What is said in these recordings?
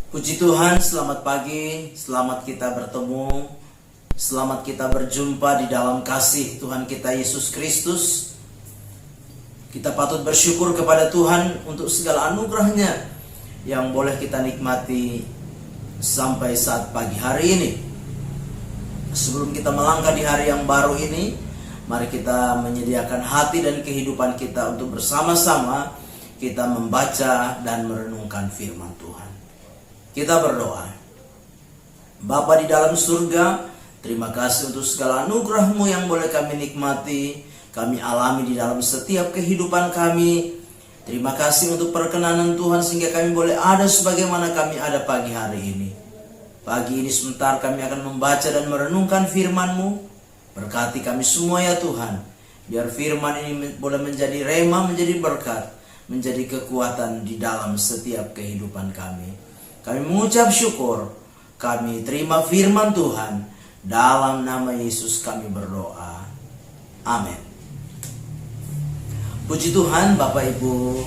Puji Tuhan, selamat pagi, selamat kita bertemu, selamat kita berjumpa di dalam kasih Tuhan kita Yesus Kristus. Kita patut bersyukur kepada Tuhan untuk segala anugerahnya yang boleh kita nikmati sampai saat pagi hari ini. Sebelum kita melangkah di hari yang baru ini, mari kita menyediakan hati dan kehidupan kita untuk bersama-sama kita membaca dan merenungkan firman Tuhan. Kita berdoa. Bapa di dalam surga, terima kasih untuk segala anugerah-Mu yang boleh kami nikmati, kami alami di dalam setiap kehidupan kami. Terima kasih untuk perkenanan Tuhan sehingga kami boleh ada sebagaimana kami ada pagi hari ini. Pagi ini sebentar kami akan membaca dan merenungkan firman-Mu. Berkati kami semua ya Tuhan. Biar firman ini boleh menjadi rema, menjadi berkat, menjadi kekuatan di dalam setiap kehidupan kami. Kami mengucap syukur, kami terima firman Tuhan. Dalam nama Yesus kami berdoa. Amin. Puji Tuhan, Bapak Ibu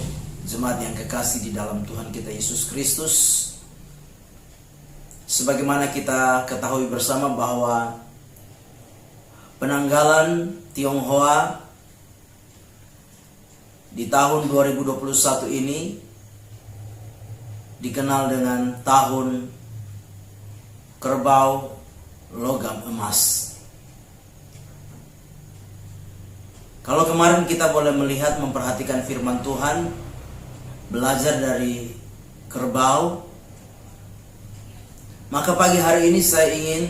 jemaat yang kekasih di dalam Tuhan kita Yesus Kristus. Sebagaimana kita ketahui bersama bahwa penanggalan Tionghoa di tahun 2021 ini dikenal dengan tahun kerbau logam emas. Kalau kemarin kita boleh melihat, memperhatikan firman Tuhan, belajar dari kerbau, maka pagi hari ini saya ingin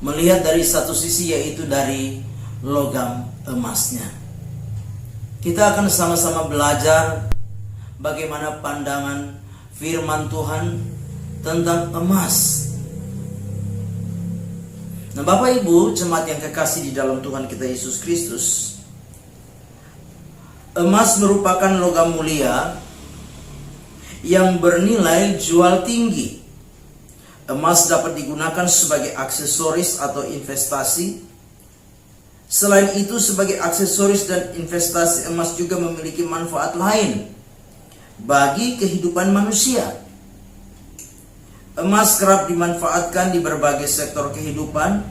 melihat dari satu sisi, yaitu dari logam emasnya. Kita akan sama-sama belajar bagaimana pandangan firman Tuhan tentang emas. Nah, Bapak Ibu jemaat yang kekasih di dalam Tuhan kita Yesus Kristus, emas merupakan logam mulia yang bernilai jual tinggi. Emas dapat digunakan sebagai aksesoris atau investasi. Selain itu, sebagai aksesoris dan investasi, emas juga memiliki manfaat lain bagi kehidupan manusia. Emas kerap dimanfaatkan di berbagai sektor kehidupan,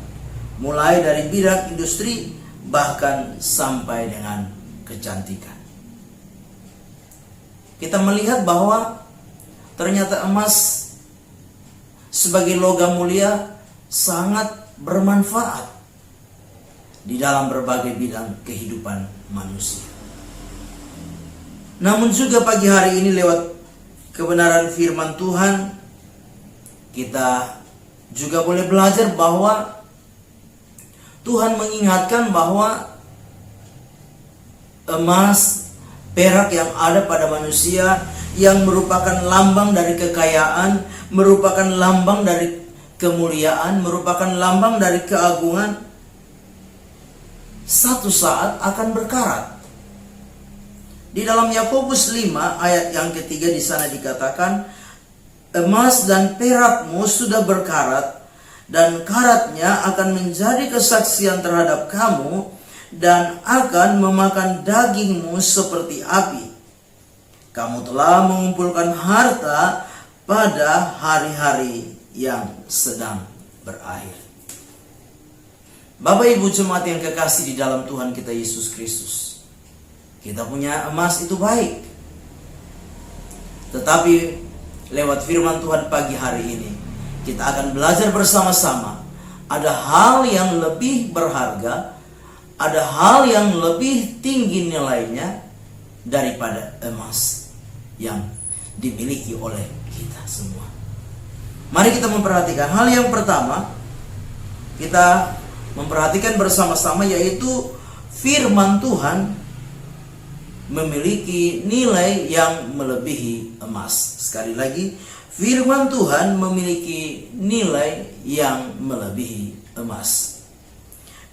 mulai dari bidang industri bahkan sampai dengan kecantikan. Kita melihat bahwa ternyata emas sebagai logam mulia sangat bermanfaat di dalam berbagai bidang kehidupan manusia. Namun juga pagi hari ini lewat kebenaran firman Tuhan, kita juga boleh belajar bahwa Tuhan mengingatkan bahwa emas, perak yang ada pada manusia, yang merupakan lambang dari kekayaan, merupakan lambang dari kemuliaan, merupakan lambang dari keagungan, satu saat akan berkarat. Di dalam Yakobus 5 ayat yang ketiga di sana dikatakan, emas dan perakmu sudah berkarat, dan karatnya akan menjadi kesaksian terhadap kamu, dan akan memakan dagingmu seperti api. Kamu telah mengumpulkan harta pada hari-hari yang sedang berakhir. Bapak Ibu jemaat yang kekasih di dalam Tuhan kita Yesus Kristus, kita punya emas itu baik. Tetapi lewat firman Tuhan pagi hari ini, kita akan belajar bersama-sama. Ada hal yang lebih berharga, ada hal yang lebih tinggi nilainya daripada emas yang dimiliki oleh kita semua. Mari kita memperhatikan hal yang pertama. Kita memperhatikan bersama-sama, yaitu firman Tuhan memiliki nilai yang melebihi emas. Sekali lagi, firman Tuhan memiliki nilai yang melebihi emas.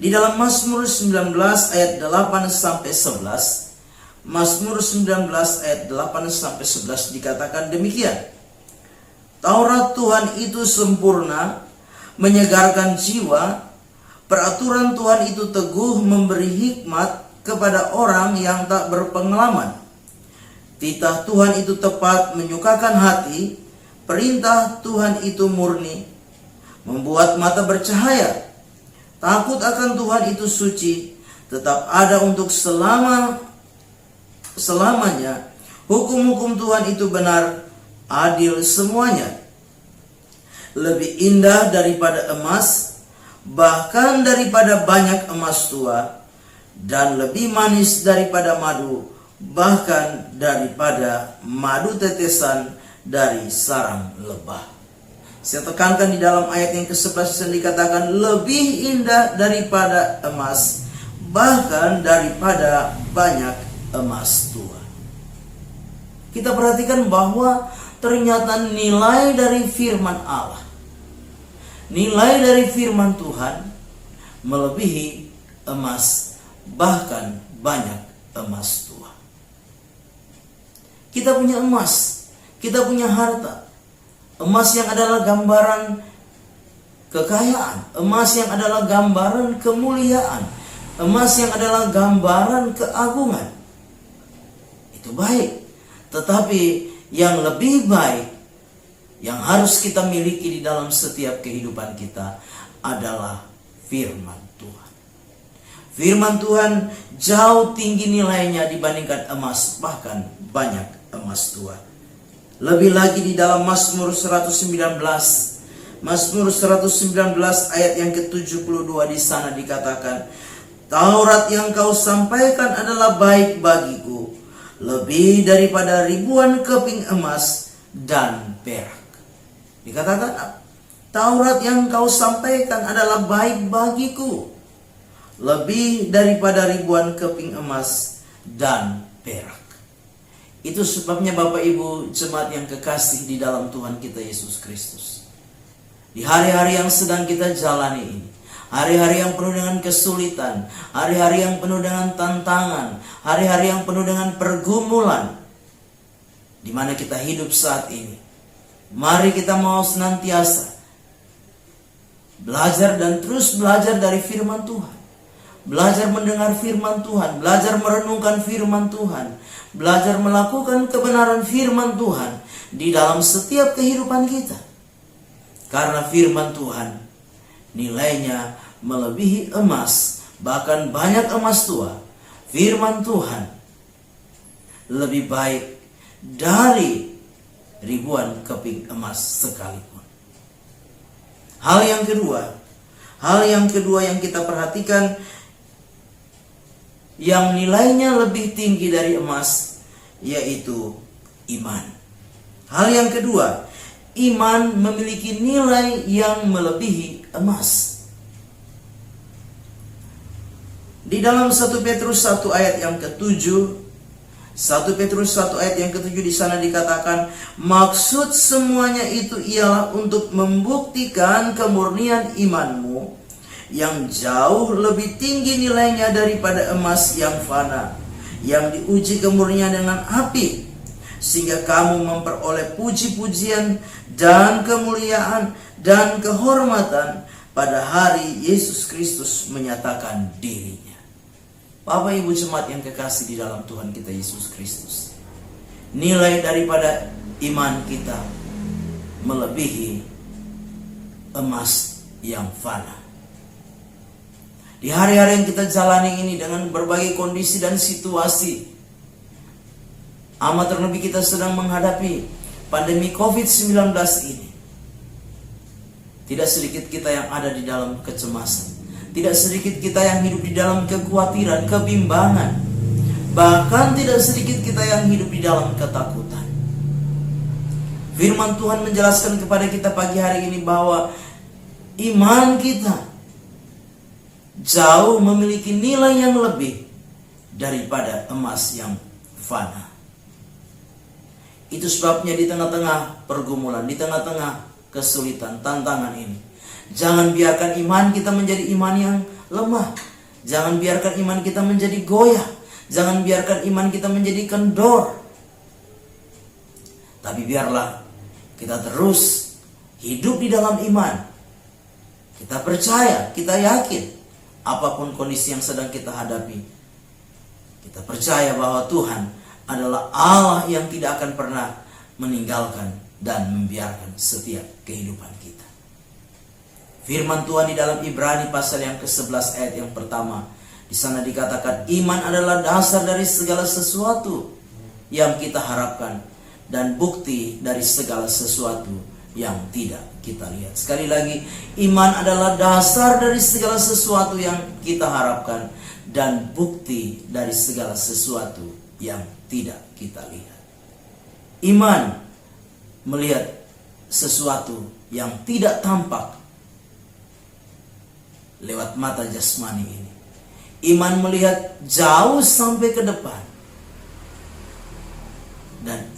Di dalam Mazmur 19 ayat 8 sampai 11, Mazmur 19 ayat 8 sampai 11 dikatakan demikian. Taurat Tuhan itu sempurna, menyegarkan jiwa. Peraturan Tuhan itu teguh, memberi hikmat kepada orang yang tak berpengalaman. Titah Tuhan itu tepat, menyukakan hati. perintah Tuhan itu murni, membuat mata bercahaya. Takut akan Tuhan itu suci, tetap ada untuk selamanya. Hukum-hukum Tuhan itu benar, adil semuanya. Lebih indah daripada emas, bahkan daripada banyak emas tua, dan lebih manis daripada madu, bahkan daripada madu tetesan dari sarang lebah. Saya tekankan di dalam ayat yang ke-11 yang dikatakan lebih indah daripada emas, bahkan daripada banyak emas tua. Kita perhatikan bahwa ternyata nilai dari firman Allah, nilai dari firman Tuhan melebihi emas, bahkan banyak emas tua. Kita punya emas, kita punya harta. Emas yang adalah gambaran kekayaan, emas yang adalah gambaran kemuliaan, emas yang adalah gambaran keagungan. Itu baik. Tetapi yang lebih baik yang harus kita miliki di dalam setiap kehidupan kita adalah firman Tuhan. Firman Tuhan jauh tinggi nilainya dibandingkan emas, bahkan banyak emas tua. Lebih lagi di dalam Mazmur 119 ayat yang ke-72 di sana dikatakan, Taurat yang kau sampaikan adalah baik bagiku, lebih daripada ribuan keping emas dan perak. Dikatakan, Taurat yang kau sampaikan adalah baik bagiku, lebih daripada ribuan keping emas dan perak. Itu sebabnya Bapak Ibu jemaat yang kekasih di dalam Tuhan kita Yesus Kristus, di hari-hari yang sedang kita jalani ini, hari-hari yang penuh dengan kesulitan, hari-hari yang penuh dengan tantangan, hari-hari yang penuh dengan pergumulan, di mana kita hidup saat ini, mari kita mau senantiasa belajar dan terus belajar dari firman Tuhan. Belajar mendengar firman Tuhan, belajar merenungkan firman Tuhan, belajar melakukan kebenaran firman Tuhan di dalam setiap kehidupan kita. Karena firman Tuhan nilainya melebihi emas, bahkan banyak emas tua. Firman Tuhan lebih baik dari ribuan keping emas sekalipun. Hal yang kedua yang kita perhatikan, yang nilainya lebih tinggi dari emas, yaitu iman. Hal yang kedua, iman memiliki nilai yang melebihi emas. Di dalam 1 Petrus 1 ayat yang ke-7, 1 Petrus 1 ayat yang ke-7 di sana dikatakan, maksud semuanya itu ialah untuk membuktikan kemurnian imanmu, yang jauh lebih tinggi nilainya daripada emas yang fana, yang diuji kemurnian dengan api, sehingga kamu memperoleh puji-pujian dan kemuliaan dan kehormatan pada hari Yesus Kristus menyatakan dirinya. Bapak Ibu jemaat yang kekasih di dalam Tuhan kita Yesus Kristus, nilai daripada iman kita melebihi emas yang fana. Di hari-hari yang kita jalani ini dengan berbagai kondisi dan situasi, amat terlebih kita sedang menghadapi pandemi COVID-19 ini. Tidak sedikit kita yang ada di dalam kecemasan, tidak sedikit kita yang hidup di dalam kekhawatiran, kebimbangan, bahkan tidak sedikit kita yang hidup di dalam ketakutan. Firman Tuhan menjelaskan kepada kita pagi hari ini bahwa iman kita jauh memiliki nilai yang lebih daripada emas yang fana. Itu sebabnya di tengah-tengah pergumulan, di tengah-tengah kesulitan, tantangan ini, jangan biarkan iman kita menjadi iman yang lemah. Jangan biarkan iman kita menjadi goyah. Jangan biarkan iman kita menjadi kendor. Tapi biarlah kita terus hidup di dalam iman. Kita percaya, kita yakin, apapun kondisi yang sedang kita hadapi, kita percaya bahwa Tuhan adalah Allah yang tidak akan pernah meninggalkan dan membiarkan setiap kehidupan kita. Firman Tuhan di dalam Ibrani pasal yang ke-11 ayat yang pertama, di sana dikatakan iman adalah dasar dari segala sesuatu yang kita harapkan dan bukti dari segala sesuatu yang tidak kita lihat. Sekali lagi, iman adalah dasar dari segala sesuatu yang kita harapkan dan bukti dari segala sesuatu yang tidak kita lihat. Iman melihat sesuatu yang tidak tampak lewat mata jasmani ini. Iman melihat jauh sampai ke depan. Dan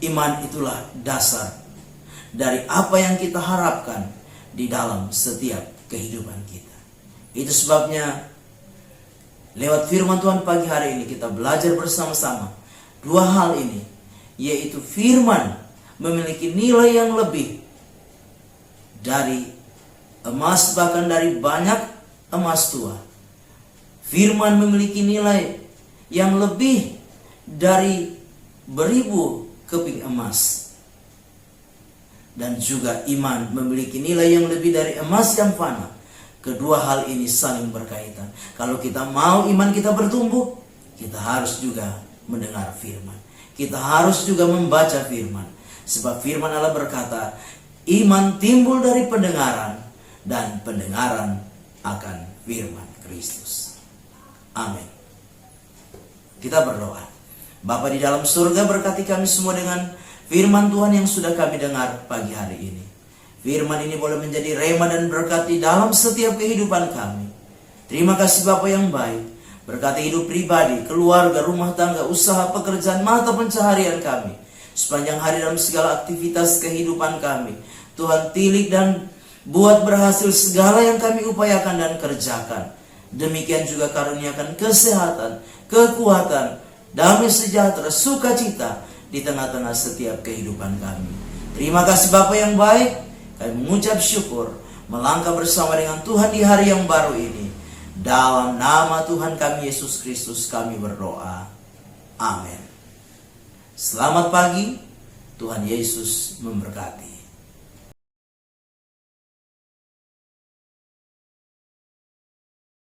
iman itulah dasar dari apa yang kita harapkan di dalam setiap kehidupan kita. Itu sebabnya lewat firman Tuhan pagi hari ini kita belajar bersama-sama dua hal ini, yaitu firman memiliki nilai yang lebih dari emas, bahkan dari banyak emas tua. Firman memiliki nilai yang lebih dari beribu keping emas. Dan juga iman memiliki nilai yang lebih dari emas yang fana. Kedua hal ini saling berkaitan. Kalau kita mau iman kita bertumbuh, kita harus juga mendengar firman. Kita harus juga membaca firman. Sebab firman Allah berkata, iman timbul dari pendengaran, dan pendengaran akan firman Kristus. Amin. Kita berdoa. Bapa di dalam surga, berkati kami semua dengan firman Tuhan yang sudah kami dengar pagi hari ini. Firman ini boleh menjadi rema dan berkat di dalam setiap kehidupan kami. Terima kasih Bapa yang baik. Berkati hidup pribadi, keluarga, rumah tangga, usaha, pekerjaan, mata pencaharian kami. Sepanjang hari dalam segala aktivitas kehidupan kami. Tuhan tilik dan buat berhasil segala yang kami upayakan dan kerjakan. Demikian juga karuniakan kesehatan, kekuatan, damai sejahtera, sukacita di tengah-tengah setiap kehidupan kami. Terima kasih Bapa yang baik. Kami mengucap syukur, melangkah bersama dengan Tuhan di hari yang baru ini. Dalam nama Tuhan kami Yesus Kristus kami berdoa. Amin. Selamat pagi. Tuhan Yesus memberkati.